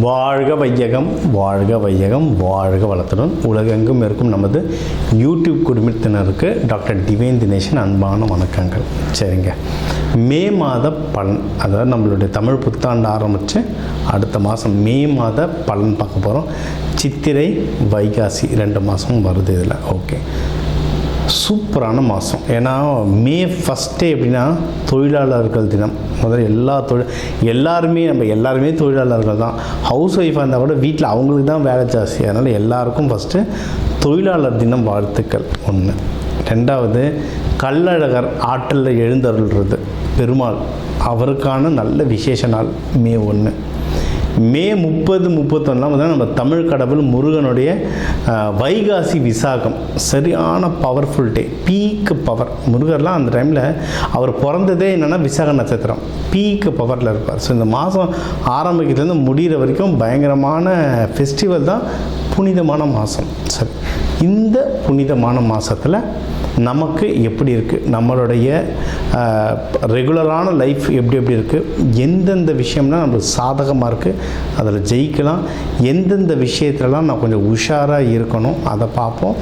வாழ்க வையகம், வாழ்க வையகம், வாழ்க வளத்துடன் உலகெங்கும் இருக்கும் நமது யூடியூப் குடும்பத்தினருக்கு டாக்டர் டிவைன் தினேஷன் அன்பான வணக்கங்கள். சரிங்க, மே மாத பலன், அதாவது நம்மளுடைய தமிழ் புத்தாண்டு ஆரம்பித்து அடுத்த மாதம் மே மாத பலன் பார்க்க போகிறோம். சித்திரை வைகாசி 2 மாதமும் வருது இதில். ஓகே, சூப்பரான மாதம். ஏன்னா மே ஃபஸ்ட்டே எப்படின்னா தொழிலாளர்கள் தினம். முதல்ல எல்லாருமே தொழிலாளர்கள் தான். ஹவுஸ் ஒய்ஃபாக இருந்தால் கூட வீட்டில் அவங்களுக்கு தான் வேலை ஜாஸ்தி. அதனால் எல்லாருக்கும் ஃபஸ்ட்டு தொழிலாளர் தினம் வாழ்த்துக்கள் ஒன்று. ரெண்டாவது, கள்ளழகர் ஆற்றலில் எழுந்தருள்றது பெருமாள், அவருக்கான நல்ல விசேஷ நாள் மே 1. மே 30, 31 நம்ம தமிழ் கடவுள் முருகனுடைய வைகாசி விசாகம், சரியான பவர்ஃபுல் டே, பீக் பவர். முருகர்லாம் அந்த டைமில் அவர் பிறந்ததே என்னென்னா விசாக நட்சத்திரம், பீக் பவரில் இருப்பார். ஸோ இந்த மாதம் ஆரம்பிக்கிறதுலேருந்து முடிகிற வரைக்கும் பயங்கரமான ஃபெஸ்டிவல் தான், புனிதமான மாதம். சரி, இந்த புனிதமான மாதத்தில் நமக்கு எப்படி இருக்குது, நம்மளுடைய ரெகுலரான லைஃப் எப்படி இருக்குது, எந்தெந்த விஷயம்னா நம்மளுக்கு சாதகமாக இருக்குது, அதில் ஜெயிக்கலாம், எந்தெந்த விஷயத்துலலாம் நான் கொஞ்சம் உஷாராக இருக்கணும் அதை பார்ப்போம்.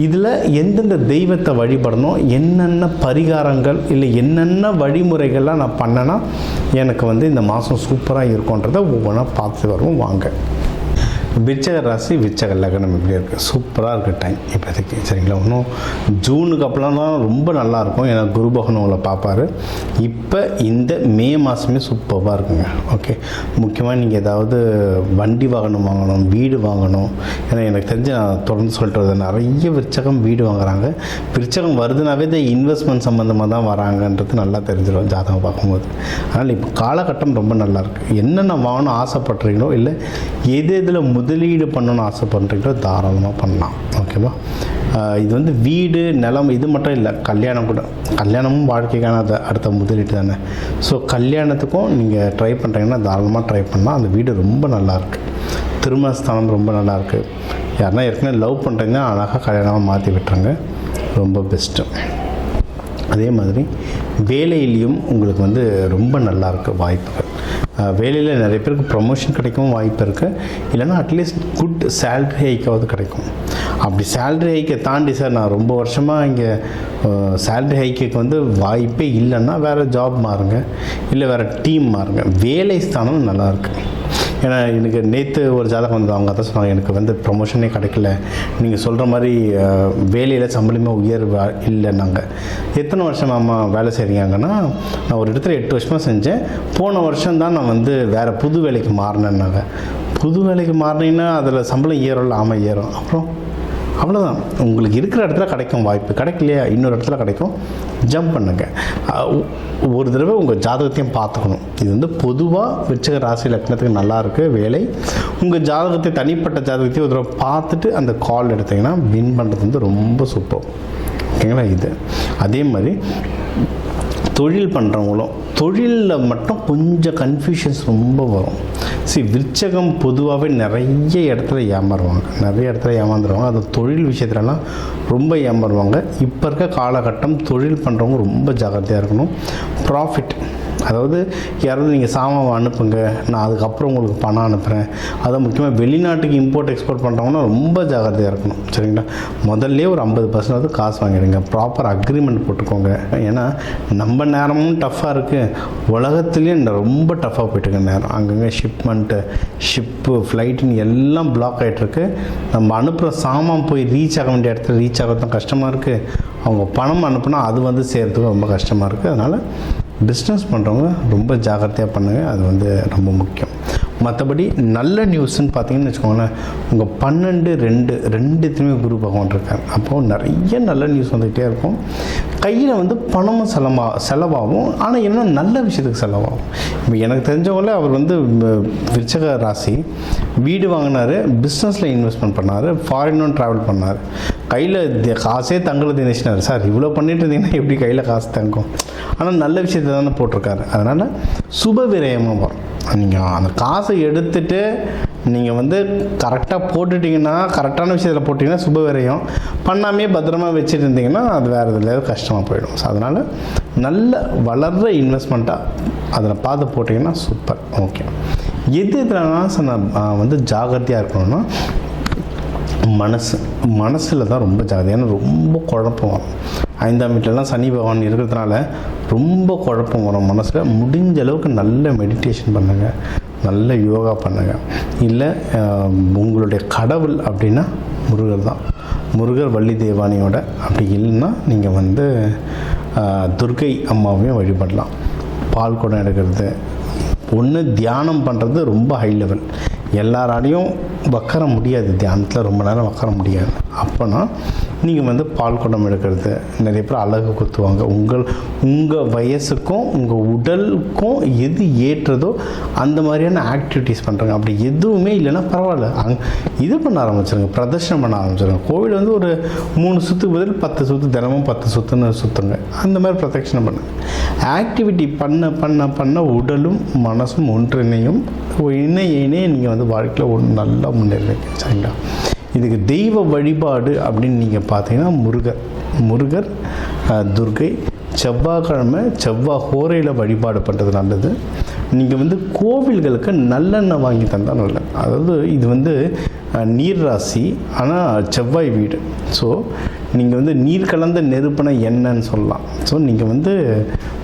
இதில் எந்தெந்த தெய்வத்தை வழிபடணும், என்னென்ன பரிகாரங்கள் இல்லை என்னென்ன வழிமுறைகள்லாம் நான் பண்ணேன்னா எனக்கு இந்த மாதம் சூப்பராக இருக்குன்றதை ஒவ்வொன்றா பார்த்து வருவோம். வாங்க. விருச்சக ராசி, விருச்சக லக்னம் எப்படி இருக்குது? சூப்பராக இருக்குது டைம் இப்போதைக்கு. சரிங்களா, இன்னும் ஜூனுக்கு அப்புறம் தான் ரொம்ப நல்லாயிருக்கும். ஏன்னா குரு பகவான் உங்களை பார்ப்பார். இப்போ இந்த மே மாதமே சூப்பராக இருக்குங்க. ஓகே, முக்கியமாக நீங்கள் ஏதாவது வண்டி வாகனம் வாங்கணும், வீடு வாங்கணும். ஏன்னா எனக்கு தெரிஞ்சு நான் தொடர்ந்து சொல்லிட்டு வருது, நிறைய விருச்சகம் வீடு வாங்குறாங்க. விருச்சகம் வருதுனாவே இந்த இன்வெஸ்ட்மெண்ட் சம்மந்தமாக தான் வராங்கன்றது நல்லா தெரிஞ்சிடும் ஜாதகம் பார்க்கும்போது. அதனால் இப்போ காலகட்டம் ரொம்ப நல்லாயிருக்கு. என்னென்ன வாங்கணும் ஆசைப்படுறீங்களோ, இல்லை எதில் முதலீடு பண்ணணும்னு ஆசைப்படுறீங்களோ தாராளமாக பண்ணலாம். ஓகேவா? இது வீடு நிலம் இது மட்டும் இல்லை, கல்யாணம் கூட. கல்யாணமும் வாழ்க்கைக்கான அடுத்த முதலீடு தானே. ஸோ கல்யாணத்துக்கும் நீங்கள் ட்ரை பண்ணுறீங்கன்னா தாராளமாக ட்ரை பண்ணலாம். அந்த வீடு ரொம்ப நல்லாயிருக்கு, திருமணஸ்தானம் ரொம்ப நல்லாயிருக்கு. யாருன்னா ஏற்கனவே லவ் பண்ணுறீங்கன்னா அழகாக கல்யாணமாக மாற்றி விட்டுருங்க, ரொம்ப பெஸ்ட்டு. அதே மாதிரி வேலையிலையும் உங்களுக்கு ரொம்ப நல்லாயிருக்கு வாய்ப்புகள். வேலையில் நிறைய பேருக்கு ப்ரமோஷன் கிடைக்கவும் வாய்ப்பு இருக்குது. இல்லைன்னா அட்லீஸ்ட் குட் சேல்ரி ஹைக்காவது கிடைக்கும். அப்படி சேல்ரி ஹைக்கை தாண்டி, சார் நான் ரொம்ப வருஷமாக இங்கே சேல்ரி ஹைக்குக்கு வாய்ப்பே இல்லைன்னா வேறு ஜாப் மாறுங்க, இல்லை வேறு டீம் மாறுங்க. வேலை ஸ்தானம் நல்லாயிருக்கு. ஏன்னா எனக்கு நேற்று ஒரு ஜாதகம் அவங்க தான் சொன்னாங்க, எனக்கு ப்ரொமோஷனே கிடைக்கல, நீங்கள் சொல்கிற மாதிரி வேலையில் சம்பளமே உயர்வு இல்லைன்னாங்க. எத்தனை வருஷமாம்மா வேலை செய்கிறீங்கன்னா, நான் ஒரு இடத்துல 8 வருஷமாக செஞ்சேன், போன வருஷம் தான் நான் வேறு புது வேலைக்கு மாறினேன்னாங்க. புது வேலைக்கு மாறினீங்கன்னா அதில் சம்பளம் ஏறும். ஆமாம், ஏறும். அப்புறம் அவ்வளோதான், உங்களுக்கு இருக்கிற இடத்துல கிடைக்கும் வாய்ப்பு. கிடைக்கலையா, இன்னொரு இடத்துல கிடைக்கும், ஜம்ப் பண்ணுங்கள். ஒரு தடவை உங்கள் ஜாதகத்தையும் பார்த்துக்கணும். இது பொதுவாக விருச்சிக ராசி லக்னத்துக்கு நல்லாயிருக்கு வேலை. உங்கள் ஜாதகத்தை, தனிப்பட்ட ஜாதகத்தையும் ஒரு தடவை பார்த்துட்டு அந்த கால் எடுத்திங்கன்னா வின் பண்ணுறது ரொம்ப சூப்பர். ஓகேங்களா? இது அதே மாதிரி தொழில் பண்ணுறவங்களும் தொழிலில் மட்டும் கொஞ்சம் கன்ஃபியூஷன்ஸ் ரொம்ப வரும். விருச்சகம் பொதுவாகவே நிறைய இடத்துல ஏமாந்துருவாங்க. அது தொழில் விஷயத்துலலாம் ரொம்ப ஏமாறுவாங்க. இப்போ இருக்க காலகட்டம் தொழில் பண்ணுறவங்க ரொம்ப ஜாக்கிரதையாக இருக்கணும். ப்ராஃபிட், அதாவது யாராவது நீங்கள் சாமான் அனுப்புங்க, நான் அதுக்கப்புறம் உங்களுக்கு பணம் அனுப்புகிறேன். அதை முக்கியமாக வெளிநாட்டுக்கு இம்போர்ட் எக்ஸ்போர்ட் பண்ணுறவங்கன்னா ரொம்ப ஜாக்கிரதையாக இருக்கணும். சரிங்களா, முதல்ல ஒரு 50% காசு வாங்கிடுங்க, ப்ராப்பர் அக்ரிமெண்ட் போட்டுக்கோங்க. ஏன்னா நம்ம நேரமும் டஃப்பாக இருக்குது, உலகத்துலேயும் ரொம்ப டஃப்பாக போயிட்டுருக்க நேரம். அங்கங்கே ஷிப்பு ஃப்ளைட்டுன்னு எல்லாம் பிளாக் ஆகிட்டுருக்கு. நம்ம அனுப்புகிற சாமான் போய் ரீச் ஆக வேண்டிய இடத்துல ரீச் ஆகிறது கஷ்டமாக இருக்குது. அவங்க பணம் அனுப்புனா அது சேர்கிறதுக்கு ரொம்ப கஷ்டமாக இருக்குது. அதனால் பிஸ்னஸ் பண்ணுறவங்க ரொம்ப ஜாக்கிரதையாக பண்ணுங்கள், அது ரொம்ப முக்கியம். மற்றபடி நல்ல நியூஸ்ன்னு பார்த்தீங்கன்னு வச்சுக்கோங்களேன், உங்கள் 12, 2 குரு பகவான் இருக்கார். அப்போது நிறைய நல்ல நியூஸ் வந்துக்கிட்டே இருக்கும். கையில் பணமும் செலவாகும். ஆனால் என்ன நல்ல விஷயத்துக்கு செலவாகும். இப்போ எனக்கு தெரிஞ்சவங்கள அவர் விருச்சிக ராசி, வீடு வாங்கினார், பிஸ்னஸில் இன்வெஸ்ட்மெண்ட் பண்ணார், ஃபாரினும் ட்ராவல் பண்ணார், கையில் காசே தங்கல தினேஷ்னார். சார் இவ்வளோ பண்ணிட்டு இருந்தீங்கன்னா எப்படி கையில் காசு தங்கும்? ஆனால் நல்ல விஷயத்தை தானே போட்டிருக்காரு. அதனால் சுப விரயமாக வரும். நீங்கள் அந்த காசை எடுத்துகிட்டு நீங்கள் கரெக்டாக போட்டுட்டிங்கன்னா, கரெக்டான விஷயத்தில் போட்டிங்கன்னா சுப விரயம், பண்ணாமே பத்திரமா வச்சுட்டு இருந்தீங்கன்னா அது வேறு எதுலையாவது கஷ்டமாக போயிடும். ஸோ அதனால் நல்ல வளர்கிற இன்வெஸ்ட்மெண்ட்டாக அதில் பார்த்து போட்டிங்கன்னா சூப்பர். ஓகே, இதெல்லாம் வந்து ஜாகிரதையாக இருக்கணும்னா மனசில் தான் ரொம்ப ஜாகிரதை. ஏன்னா ரொம்ப குழப்பம் வரும். 5ஆம் வீட்டிலலாம் சனி பகவான் இருக்கிறதுனால ரொம்ப குழப்பம் வரும் மனசில். முடிஞ்ச அளவுக்கு நல்ல மெடிடேஷன் பண்ணுங்கள், நல்ல யோகா பண்ணுங்கள். இல்லை உங்களுடைய கடவுள் அப்படின்னா முருகர் தான். முருகர் வள்ளி தேவானியோட. அப்படி இல்லைன்னா நீங்கள் வந்து துர்க்கை அம்மாவையும் வழிபடலாம். பால் குடம் எடுக்கிறது, ஒன்று தியானம் பண்ணுறது ரொம்ப ஹை லெவல். எல்லாராலையும் உட்கார முடியாது, தியானத்தில் ரொம்ப நேரம் உட்கார முடியாது. அப்போனா நீங்கள் வந்து பால் குடம் எடுக்கிறது, நிறைய பேர் அழகு குத்துவாங்க. உங்கள் வயசுக்கும் உங்கள் உடலுக்கும் எது ஏற்றதோ அந்த மாதிரியான ஆக்டிவிட்டீஸ் பண்ணுறாங்க. அப்படி எதுவுமே இல்லைன்னா பரவாயில்ல, இது பண்ண ஆரம்பிச்சிருங்க, பிரதர்ஷனம் பண்ண ஆரம்பிச்சிருங்க. கோவில் வந்து ஒரு 3 சுற்றுக்கு பதில் 10 சுற்று, தினமும் 10 சுற்றுன்னு சுற்றுங்க. அந்த மாதிரி பிரதட்சணம் பண்ணுங்க. ஆக்டிவிட்டி பண்ண பண்ண பண்ண உடலும் மனசும் ஒன்றிணையும். இணைய நீங்கள் வந்து வாழ்க்கையில் ஒரு நல்லா முன்னேறுவீங்க. சரிங்களா? இதுக்கு தெய்வ வழிபாடு அப்படின்னு நீங்கள் பார்த்தீங்கன்னா முருகர், துர்க்கை, செவ்வாய்க்கிழமை செவ்வாய் ஹோரையில் வழிபாடு பண்ணுறது நல்லது. நீங்கள் வந்து கோவில்களுக்கு நல்லெண்ணெய் வாங்கி தந்தால் நல்லது. அதாவது இது வந்து நீர் ராசி, ஆனால் செவ்வாய் வீடு. ஸோ நீங்கள் வந்து நீர் கலந்த நெருப்பின எண்ணெய்ன்னு சொல்லலாம். ஸோ நீங்கள் வந்து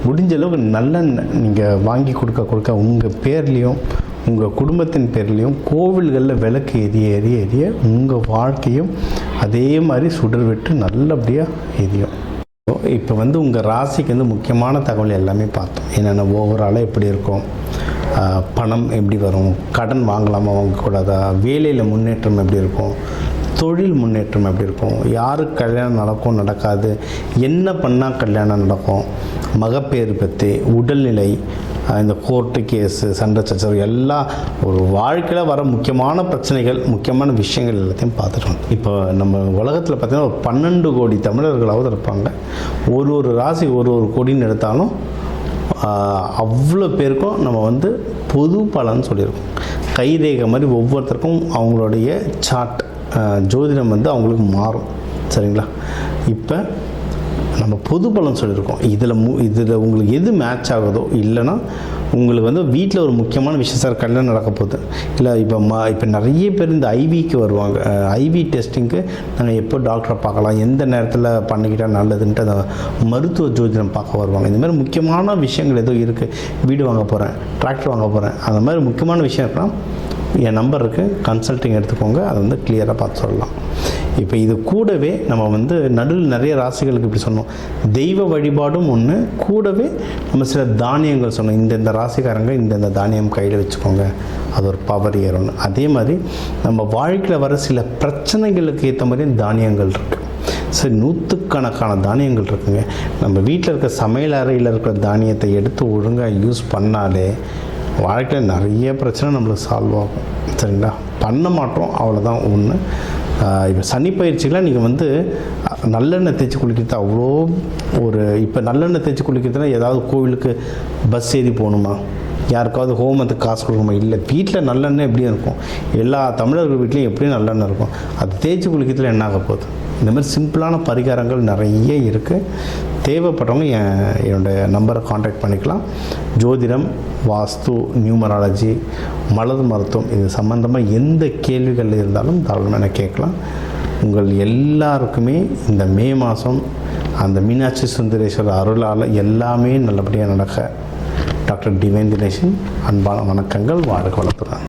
முடிஞ்ச அளவுக்கு நல்லெண்ணெய் நீங்கள் வாங்கி கொடுக்க உங்கள் பேர்லேயும் உங்கள் குடும்பத்தின் பேர்லேயும் கோவில்களில் விளக்கு எரிய உங்கள் வாழ்க்கையும் அதே மாதிரி சுடர் விட்டு நல்லபடியாக எரியும். இப்போ வந்து உங்கள் ராசிக்கு வந்து முக்கியமான தகவல் எல்லாமே பார்த்தோம். என்னென்ன ஓவராலாக எப்படி இருக்கும், பணம் எப்படி வரும், கடன் வாங்கலாமா வாங்கக்கூடாதா, வேலையில் முன்னேற்றம் எப்படி இருக்கும், தொழில் முன்னேற்றம் எப்படி இருக்கும், யாருக்கு கல்யாணம் நடக்கும் நடக்காது, என்ன பண்ணால் கல்யாணம் நடக்கும், மகப்பேறு பற்றி, உடல்நிலை, இந்த கோர்ட்டு கேஸு, சண்டை சச்சரவு, எல்லாம் ஒரு வாழ்க்கையில் வர முக்கியமான பிரச்சனைகள், முக்கியமான விஷயங்கள் எல்லாத்தையும் பார்த்துட்டோம். இப்போ நம்ம உலகத்தில் பார்த்திங்கன்னா ஒரு 12 கோடி தமிழர்களாவது இருப்பாங்க. ஒரு ராசி ஒரு கோடின்னு எடுத்தாலும் அவ்வளோ பேருக்கும் நம்ம வந்து பொது பலன்னு சொல்லியிருக்கோம். கைரேகை மாதிரி ஒவ்வொருத்தருக்கும் அவங்களுடைய சார்ட், ஜோதிடம் வந்து அவங்களுக்கு மாறும். சரிங்களா? இப்போ நம்ம பொது பலன் சொல்லியிருக்கோம். இதில் உங்களுக்கு எது மேட்ச் ஆகுதோ, இல்லைன்னா உங்களுக்கு வந்து வீட்டில் ஒரு முக்கியமான விஷயம், சார் கல்யாணம் நடக்க போகுது, இல்லை இப்போ நிறைய பேர் இந்த ஐவிக்கு வருவாங்க. ஐவி டெஸ்டிங்க்கு நாங்கள் எப்போ டாக்டரை பார்க்கலாம், எந்த நேரத்தில் பண்ணிக்கிட்டால் நல்லதுன்ட்டு அந்த மருத்துவ ஜோதிடம் பார்க்க வருவாங்க. இந்த மாதிரி முக்கியமான விஷயங்கள் ஏதோ இருக்குது, வீடு வாங்க போகிறேன், டிராக்டர் வாங்க போகிறேன், அந்த மாதிரி முக்கியமான விஷயம் இருக்கலாம், என் நம்பர் இருக்குது, கன்சல்ட்டிங் எடுத்துக்கோங்க. அதை வந்து கிளியராக பார்த்து சொல்லலாம். இப்போ இது கூடவே நம்ம வந்து நடுவில் நிறைய ராசிகளுக்கு இப்படி சொன்னோம். தெய்வ வழிபாடும் ஒன்று, கூடவே நம்ம சில தானியங்கள் சொன்னோம். இந்த ராசிக்காரங்க இந்த தானியம் கையில் வச்சுக்கோங்க, அது ஒரு பவர் ஏறும்னு. அதே மாதிரி நம்ம வாழ்க்கையில் வர சில பிரச்சனைகளுக்கு ஏற்ற மாதிரி தானியங்கள் இருக்குது. சரி, 100கணக்கான தானியங்கள் இருக்குங்க. நம்ம வீட்டில் இருக்க சமையல் அறையில் இருக்கிற தானியத்தை எடுத்து ஒழுங்காக யூஸ் பண்ணாலே வாழ்க்கையில் நிறைய பிரச்சனை நம்மளுக்கு சால்வ் ஆகும். சரிங்களா? பண்ண மாட்டோம், அவ்வளோதான் ஒன்று. இப்போ சனி பயிற்சிகளாக நீங்கள் வந்து நல்லெண்ணெய் தேய்ச்சி குளிக்கிறது அவ்வளோ இப்போ நல்லெண்ணெய் தேய்ச்சி குளிக்கிறதுனா ஏதாவது கோவிலுக்கு பஸ் ஏறி போகணுமா, யாருக்காவது ஹோமத்துக்கு காசு கொடுக்கணுமா? இல்லை, வீட்டில் நல்லெண்ணெய் எப்படியும் இருக்கும். எல்லா தமிழர்கள் வீட்லேயும் எப்படியும் நல்லெண்ணெய் இருக்கும். அது தேய்ச்சி குளிக்கிறதுல என்ன ஆக போகுது? இந்த மாதிரி சிம்பிளான பரிகாரங்கள் நிறைய இருக்குது. தேவைப்படுறவங்க என்னோடய நம்பரை காண்டாக்ட் பண்ணிக்கலாம். ஜோதிடம், வாஸ்து, நியூமராலஜி, மலர் மருத்துவம், இது சம்மந்தமாக எந்த கேள்விகள் இருந்தாலும் தாராளமாக எனக்கு கேட்கலாம். உங்கள் எல்லாருக்குமே இந்த மே மாதம் அந்த மீனாட்சி சுந்தரேஸ்வரர் அருளால் எல்லாமே நல்லபடியாக நடக்க டாக்டர் டிவைன் தினேஷன் அன்பான வணக்கங்கள். வாழ்க வளத்துடன்.